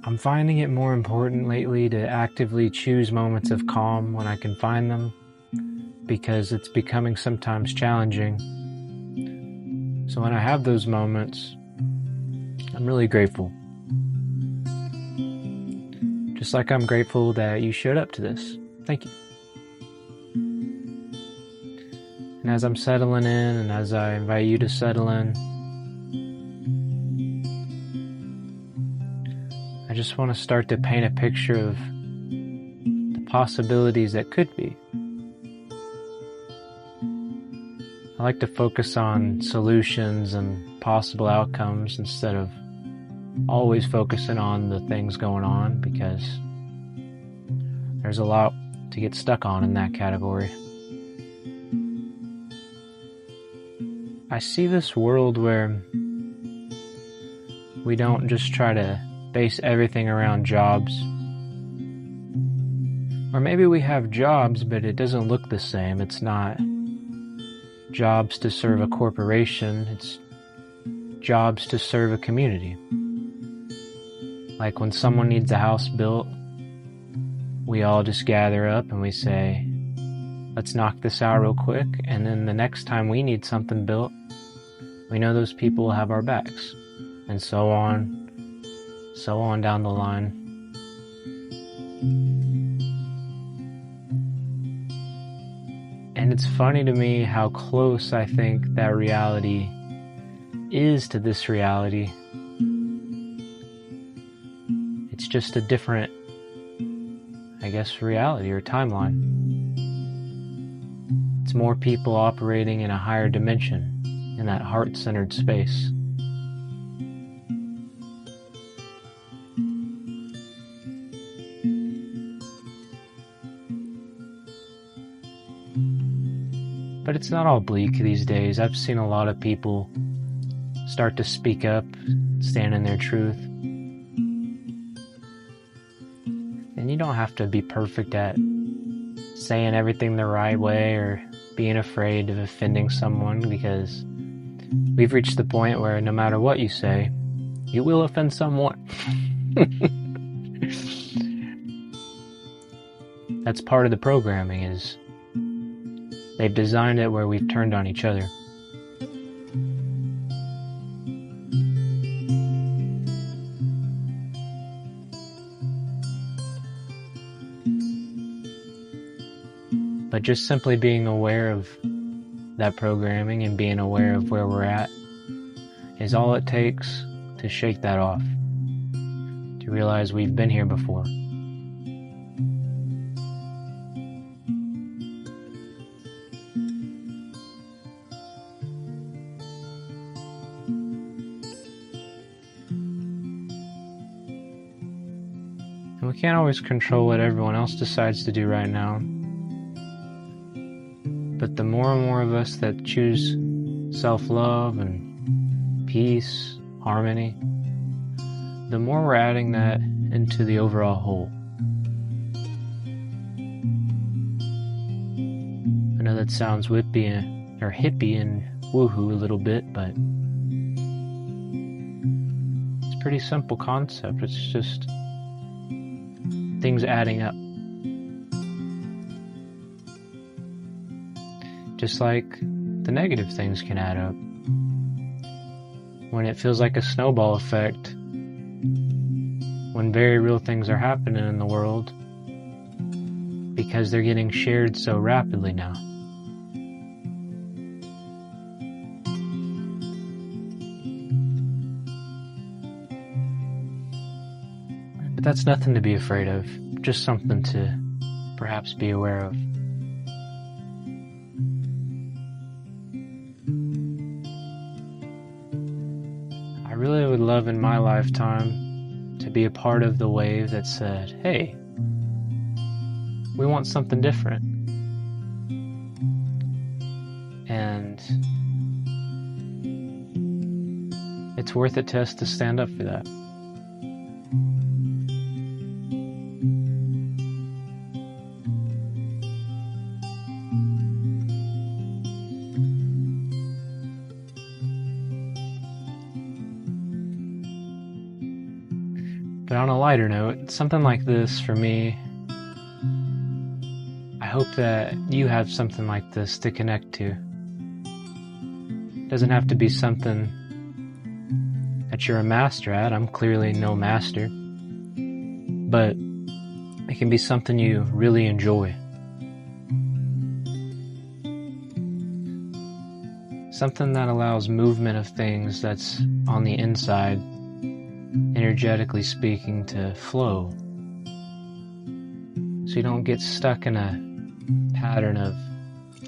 I'm finding it more important lately to actively choose moments of calm when I can find them, because it's becoming sometimes challenging. So when I have those moments, I'm really grateful. Just like I'm grateful that you showed up to this. Thank you. And as I'm settling in, and as I invite you to settle in, I just want to start to paint a picture of the possibilities that could be. I like to focus on solutions and possible outcomes instead of always focusing on the things going on, because there's a lot to get stuck on in that category. I see this world where we don't just try to base everything around jobs. Or maybe we have jobs, but it doesn't look the same. It's not jobs to serve a corporation, it's jobs to serve a community. Like when someone needs a house built, we all just gather up and we say, let's knock this out real quick, and then the next time we need something built, we know those people will have our backs, and so on down the line. And it's funny to me how close I think that reality is to this reality. It's just a different, I guess, reality or timeline. It's more people operating in a higher dimension, in that heart-centered space. But it's not all bleak these days. I've seen a lot of people start to speak up, stand in their truth. And you don't have to be perfect at saying everything the right way or being afraid of offending someone, because we've reached the point where no matter what you say, you will offend someone. That's part of the programming, is they've designed it where we've turned on each other. But just simply being aware of that programming and being aware of where we're at is all it takes to shake that off, to realize we've been here before. And we can't always control what everyone else decides to do right now. But the more and more of us that choose self-love and peace, harmony, the more we're adding that into the overall whole. I know that sounds whippy or hippie and woohoo a little bit, but it's a pretty simple concept. It's just things adding up. Just like the negative things can add up. When it feels like a snowball effect, when very real things are happening in the world, because they're getting shared so rapidly now. But that's nothing to be afraid of, just something to perhaps be aware of. I really would love in my lifetime to be a part of the wave that said, hey, we want something different. And it's worth it to us to stand up for that. But on a lighter note, something like this for me, I hope that you have something like this to connect to. It doesn't have to be something that you're a master at. I'm clearly no master. But it can be something you really enjoy. Something that allows movement of things that's on the inside, energetically speaking, to flow. So you don't get stuck in a pattern of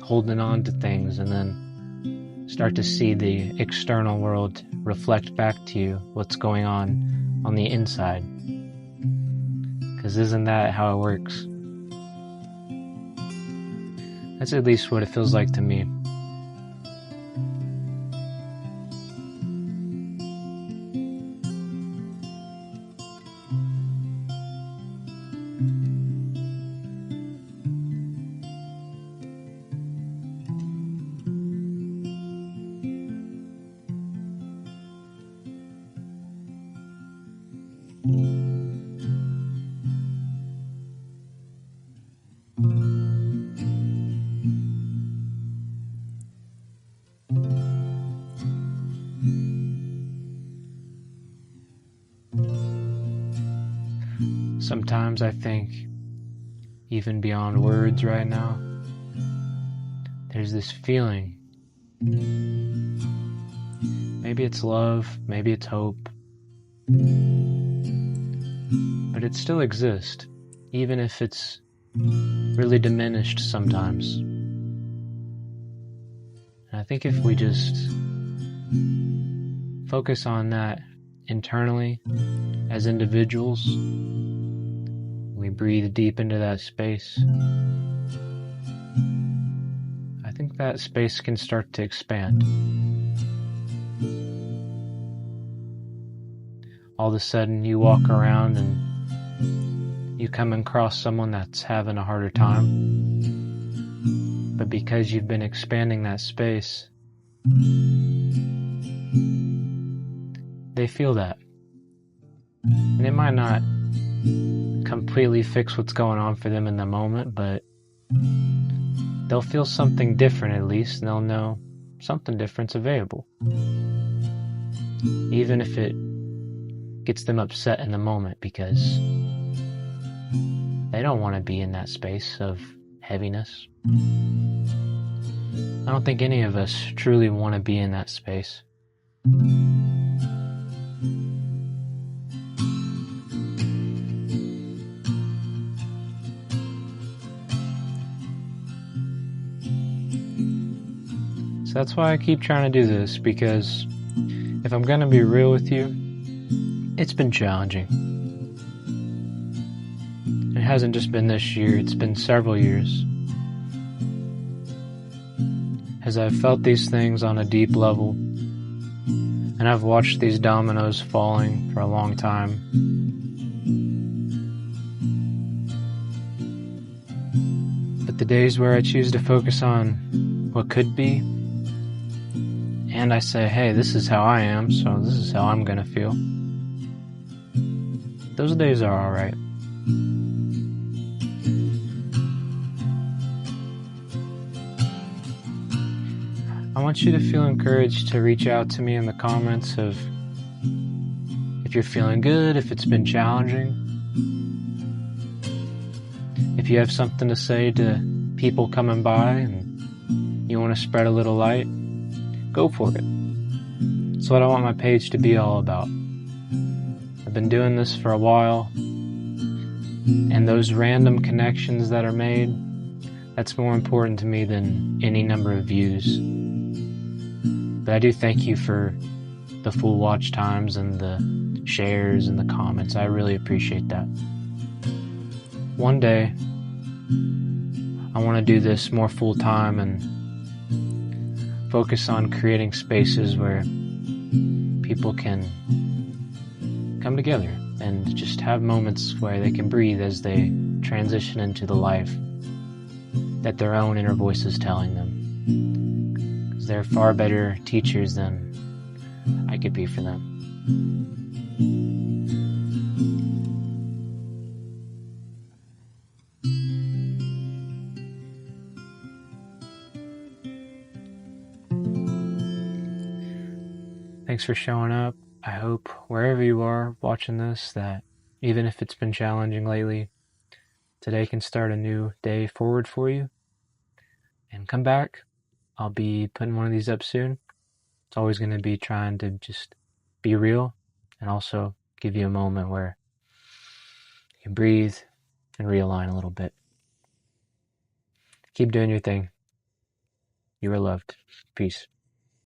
holding on to things and then start to see the external world reflect back to you what's going on the inside. Because isn't that how it works? That's at least what it feels like to me. Sometimes I think, even beyond words right now, there's this feeling. Maybe it's love, maybe it's hope, but it still exists, even if it's really diminished sometimes. And I think if we just focus on that internally as individuals, we breathe deep into that space, I think that space can start to expand. All of a sudden you walk around and you come across someone that's having a harder time, but because you've been expanding that space, they feel that. And it might not completely fix what's going on for them in the moment, but they'll feel something different at least, and they'll know something different's available. Even if it gets them upset in the moment, because they don't want to be in that space of heaviness. I don't think any of us truly want to be in that space. So that's why I keep trying to do this, because if I'm going to be real with you, it's been challenging. It hasn't just been this year, it's been several years. As I've felt these things on a deep level, and I've watched these dominoes falling for a long time. But the days where I choose to focus on what could be, and I say, hey, this is how I am, so this is how I'm gonna feel, those days are alright. I want you to feel encouraged to reach out to me in the comments of if you're feeling good, if it's been challenging, if you have something to say to people coming by and you want to spread a little light, go for it. That's what I want my page to be all about. I've been doing this for a while, and those random connections that are made, that's more important to me than any number of views. But I do thank you for the full watch times and the shares and the comments. I really appreciate that. One day, I want to do this more full time and focus on creating spaces where people can come together and just have moments where they can breathe as they transition into the life that their own inner voice is telling them. Because they're far better teachers than I could be for them. Thanks for showing up. I hope wherever you are watching this that even if it's been challenging lately, today can start a new day forward for you. And come back. I'll be putting one of these up soon. It's always going to be trying to just be real and also give you a moment where you can breathe and realign a little bit. Keep doing your thing. You are loved. Peace.